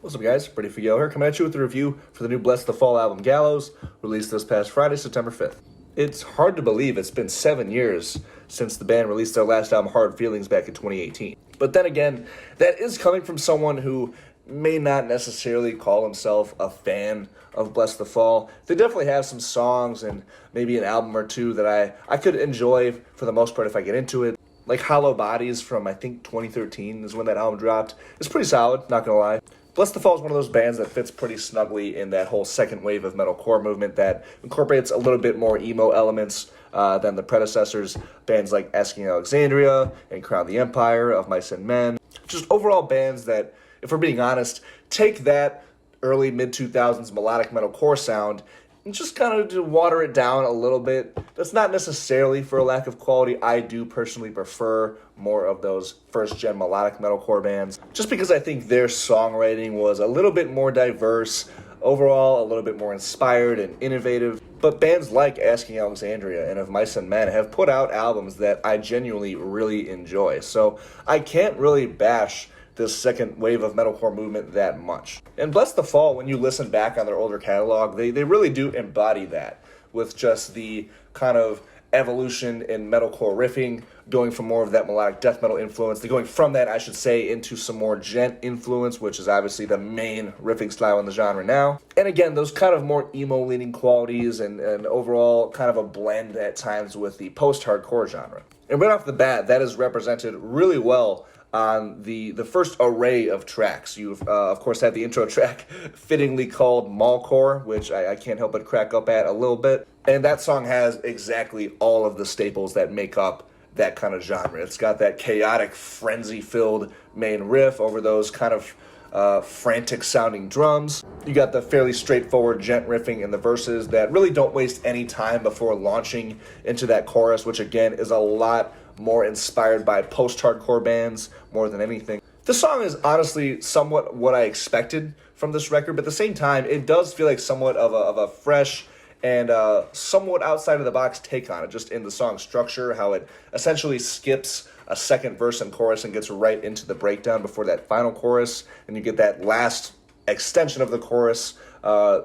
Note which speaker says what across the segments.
Speaker 1: What's up, guys? Pretty Figuel here, coming at you with a review for the new Blessthefall album Gallows, released this past Friday, September 5th. It's hard to believe it's been 7 years since the band released their last album, Hard Feelings, back in 2018. But then again, that is coming from someone who may not necessarily call himself a fan of Blessthefall. They definitely have some songs and maybe an album or two that I could enjoy for the most part if I get into it. Like Hollow Bodies from, I think, 2013 is when that album dropped. It's pretty solid, not gonna lie. Blessthefall is one of those bands that fits pretty snugly in that whole second wave of metalcore movement that incorporates a little bit more emo elements than the predecessors, bands like Asking Alexandria and Crown the Empire, Of Mice and Men. Just overall bands that, if we're being honest, take that early mid-2000s melodic metalcore sound and just kind of to water it down a little bit. That's not necessarily for a lack of quality. I do personally prefer more of those first-gen melodic metalcore bands, just because I think their songwriting was a little bit more diverse, overall a little bit more inspired and innovative. But bands like Asking Alexandria and Of Mice and Men have put out albums that I genuinely really enjoy. So I can't really bash this second wave of metalcore movement that much. And Blessthefall, when you listen back on their older catalog, they really do embody that with just the kind of evolution in metalcore riffing, going from more of that melodic death metal influence, to going from that, I should say, into some more gent influence, which is obviously the main riffing style in the genre now. And again, those kind of more emo-leaning qualities and overall kind of a blend at times with the post-hardcore genre. And right off the bat, that is represented really well on the first array of tracks. You've, of course, had the intro track fittingly called Mallcore, which I can't help but crack up at a little bit. And that song has exactly all of the staples that make up that kind of genre. It's got that chaotic, frenzy-filled main riff over those kind of frantic-sounding drums. You got the fairly straightforward gent riffing in the verses that really don't waste any time before launching into that chorus, which again is a lot more inspired by post-hardcore bands more than anything. This song is honestly somewhat what I expected from this record, but at the same time, it does feel like somewhat of a fresh and somewhat outside-of-the-box take on it, just in the song structure, how it essentially skips a second verse and chorus and gets right into the breakdown before that final chorus, and you get that last extension of the chorus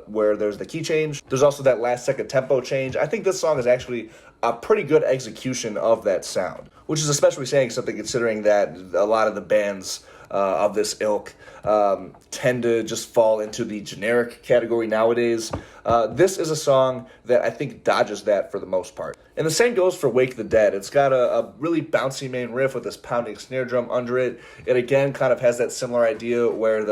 Speaker 1: where there's the key change. There's also that last second tempo change. I think this song is actually a pretty good execution of that sound, which is especially saying something considering that a lot of the bands of this ilk tend to just fall into the generic category nowadays. This is a song that I think dodges that for the most part. And the same goes for Wake the Dead. It's got a really bouncy main riff with this pounding snare drum under it. It again kind of has that similar idea where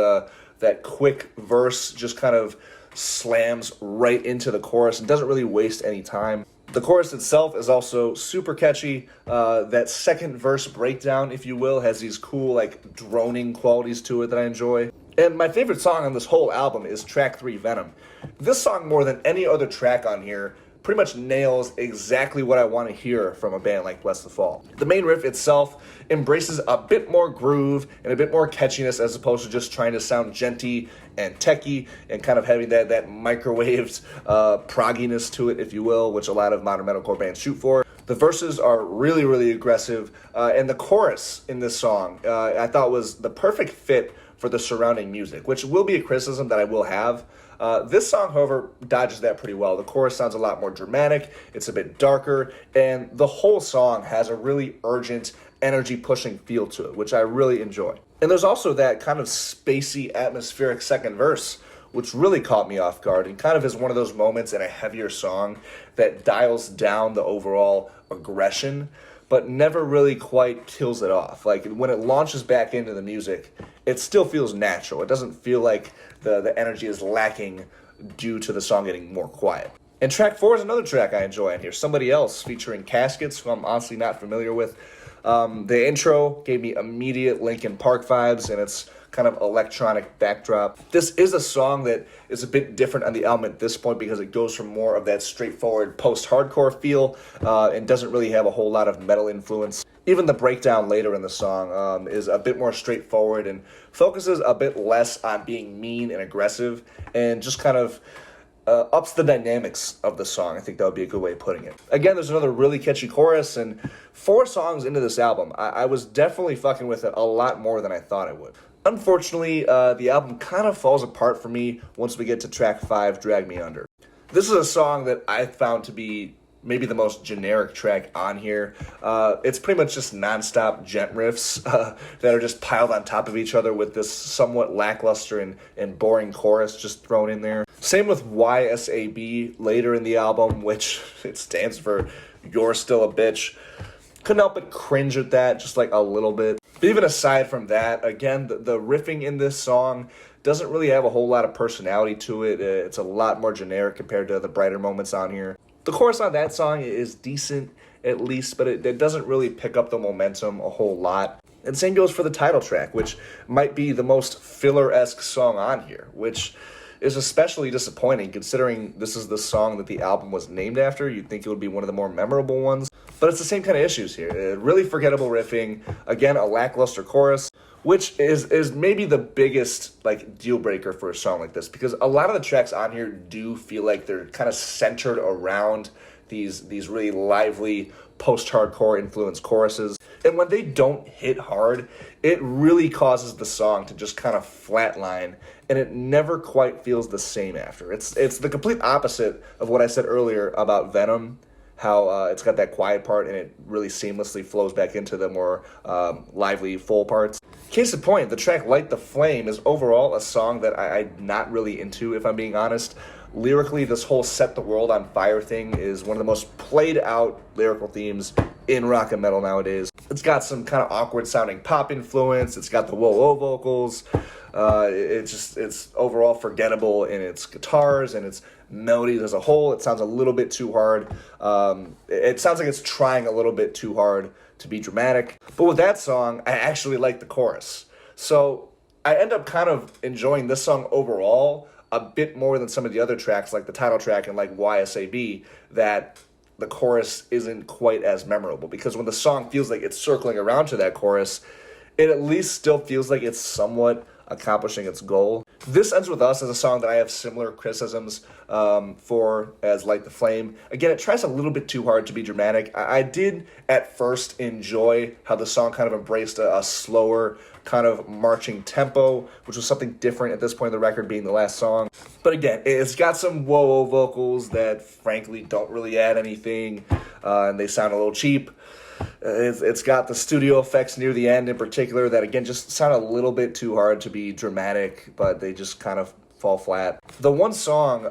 Speaker 1: that quick verse just kind of slams right into the chorus and doesn't really waste any time. The chorus itself is also super catchy. That second verse breakdown, if you will, has these cool, like, droning qualities to it that I enjoy. And my favorite song on this whole album is track 3, Venom. This song, more than any other track on here, pretty much nails exactly what I want to hear from a band like Blessthefall. The main riff itself embraces a bit more groove and a bit more catchiness as opposed to just trying to sound genty and techy and kind of having that microwaved progginess to it, if you will, which a lot of modern metalcore bands shoot for. The verses are really, really aggressive, and the chorus in this song I thought was the perfect fit for the surrounding music, which will be a criticism that I will have. This song, however, dodges that pretty well. The chorus sounds a lot more dramatic, it's a bit darker, and the whole song has a really urgent, energy-pushing feel to it, which I really enjoy. And there's also that kind of spacey, atmospheric second verse, which really caught me off guard and kind of is one of those moments in a heavier song that dials down the overall aggression, but never really quite kills it off. Like, when it launches back into the music, it still feels natural. It doesn't feel like the energy is lacking due to the song getting more quiet. And track 4 is another track I enjoy on here, Somebody Else, featuring Caskets, who I'm honestly not familiar with. The intro gave me immediate Linkin Park vibes, and it's kind of electronic backdrop. This is a song that is a bit different on the album at this point because it goes from more of that straightforward post-hardcore feel and doesn't really have a whole lot of metal influence. Even the breakdown later in the song is a bit more straightforward and focuses a bit less on being mean and aggressive and just kind of ups the dynamics of the song. I think that would be a good way of putting it. Again, there's another really catchy chorus, and 4 songs into this album, I was definitely fucking with it a lot more than I thought I would. Unfortunately, the album kind of falls apart for me once we get to track 5, Drag Me Under. This is a song that I found to be maybe the most generic track on here. It's pretty much just nonstop gent riffs that are just piled on top of each other with this somewhat lackluster and boring chorus just thrown in there. Same with YSAB later in the album, which it stands for You're Still a Bitch. Couldn't help but cringe at that, just like a little bit. But even aside from that, again, the riffing in this song doesn't really have a whole lot of personality to it. It's a lot more generic compared to the brighter moments on here. The chorus on that song is decent, at least, but it doesn't really pick up the momentum a whole lot. And same goes for the title track, which might be the most filler-esque song on here, which is especially disappointing considering this is the song that the album was named after. You'd think it would be one of the more memorable ones. But it's the same kind of issues here. Really forgettable riffing, again, a lackluster chorus, which is maybe the biggest deal breaker for a song like this, because a lot of the tracks on here do feel like they're kind of centered around these really lively post-hardcore influenced choruses. And when they don't hit hard, it really causes the song to just kind of flatline, and it never quite feels the same after. It's the complete opposite of what I said earlier about Venom, how it's got that quiet part and it really seamlessly flows back into the more lively, full parts. Case in point, the track Light the Flame is overall a song that I'm not really into, if I'm being honest. Lyrically, this whole Set the World on Fire thing is one of the most played out lyrical themes in rock and metal nowadays. It's got some kind of awkward sounding pop influence. It's got the whoa-whoa vocals. It's overall forgettable in its guitars and its melodies as a whole. It sounds a little bit too hard. It sounds like it's trying a little bit too hard to be dramatic. But with that song, I actually like the chorus. So I end up kind of enjoying this song overall a bit more than some of the other tracks, like the title track and like YSAB, that the chorus isn't quite as memorable. Because when the song feels like it's circling around to that chorus, it at least still feels like it's somewhat accomplishing its goal. This Ends With Us is a song that I have similar criticisms for as Light the Flame. Again, it tries a little bit too hard to be dramatic. I did at first enjoy how the song kind of embraced a slower kind of marching tempo, which was something different at this point in the record, being the last song. But again, it's got some whoa-whoa vocals that frankly don't really add anything, and they sound a little cheap. It's got the studio effects near the end in particular that, again, just sound a little bit too hard to be dramatic, but they just kind of fall flat. The one song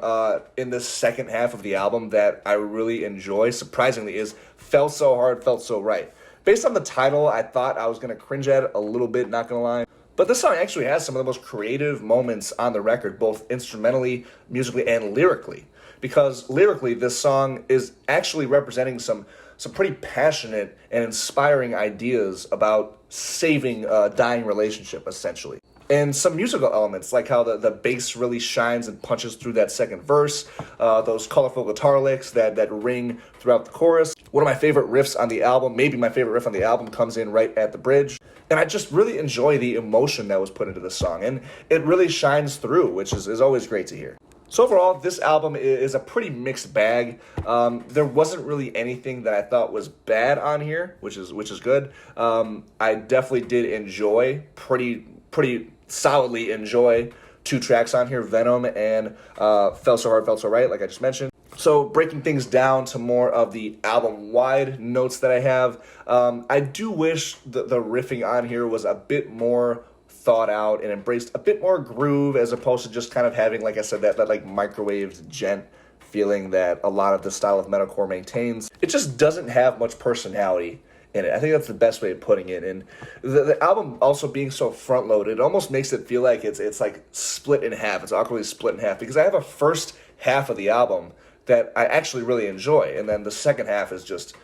Speaker 1: in the second half of the album that I really enjoy, surprisingly, is Fell So Hard, Felt So Right. Based on the title, I thought I was going to cringe at it a little bit, not going to lie. But this song actually has some of the most creative moments on the record, both instrumentally, musically, and lyrically. Because lyrically, this song is actually representing some pretty passionate and inspiring ideas about saving a dying relationship, essentially. And some musical elements, like how the bass really shines and punches through that second verse, those colorful guitar licks that ring throughout the chorus. One of my favorite riffs on the album, maybe my favorite riff on the album, comes in right at the bridge. And I just really enjoy the emotion that was put into this song, and it really shines through, which is always great to hear. So overall, this album is a pretty mixed bag. There wasn't really anything that I thought was bad on here, which is good. I definitely did enjoy, pretty solidly enjoy, 2 tracks on here, Venom and Fell So Hard, Felt So Right, like I just mentioned. So breaking things down to more of the album-wide notes that I have, I do wish the riffing on here was a bit more thought out and embraced a bit more groove, as opposed to just kind of having, like I said, that like microwaved gent feeling that a lot of the style of metalcore maintains. It just doesn't have much personality in it. I think that's the best way of putting it. And the album also being so front-loaded, it almost makes it feel like it's like split in half. It's awkwardly split in half, because I have a first half of the album that I actually really enjoy, and then the second half is just,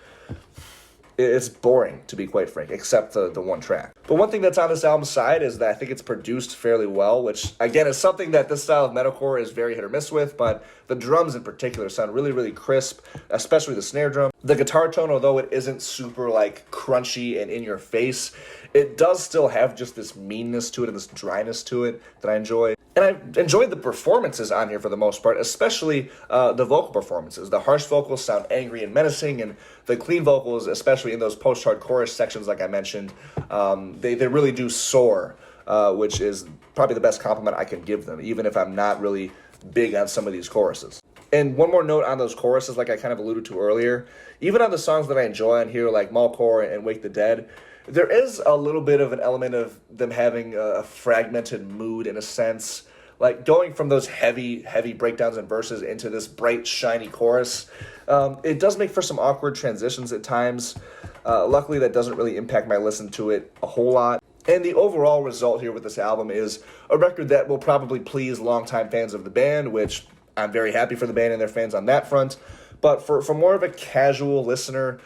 Speaker 1: it's boring, to be quite frank, except the one track. But one thing that's on this album's side is that I think it's produced fairly well, which, again, is something that this style of metalcore is very hit or miss with, but the drums in particular sound really, really crisp, especially the snare drum. The guitar tone, although it isn't super, crunchy and in your face, it does still have just this meanness to it and this dryness to it that I enjoy. And I enjoyed the performances on here for the most part, especially the vocal performances. The harsh vocals sound angry and menacing, and the clean vocals, especially in those post-hard chorus sections like I mentioned, they really do soar which is probably the best compliment I can give them, even if I'm not really big on some of these choruses. And one more note on those choruses, like I kind of alluded to earlier, even on the songs that I enjoy on here, like Metalcore and Wake the Dead, there is a little bit of an element of them having a fragmented mood in a sense. Like going from those heavy breakdowns and verses into this bright, shiny chorus, it does make for some awkward transitions at times. Luckily, that doesn't really impact my listen to it a whole lot. And the overall result here with this album is a record that will probably please longtime fans of the band, which I'm very happy for the band and their fans on that front. But for more of a casual listener,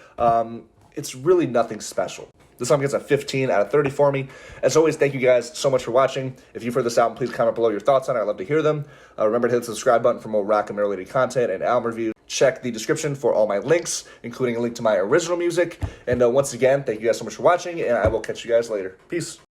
Speaker 1: it's really nothing special. This song gets a 15 out of 30 for me. As always, thank you guys so much for watching. If you've heard this album, please comment below your thoughts on it. I'd love to hear them. Remember to hit the subscribe button for more rock and metal-related content and album reviews. Check the description for all my links, including a link to my original music. And once again, thank you guys so much for watching, and I will catch you guys later. Peace.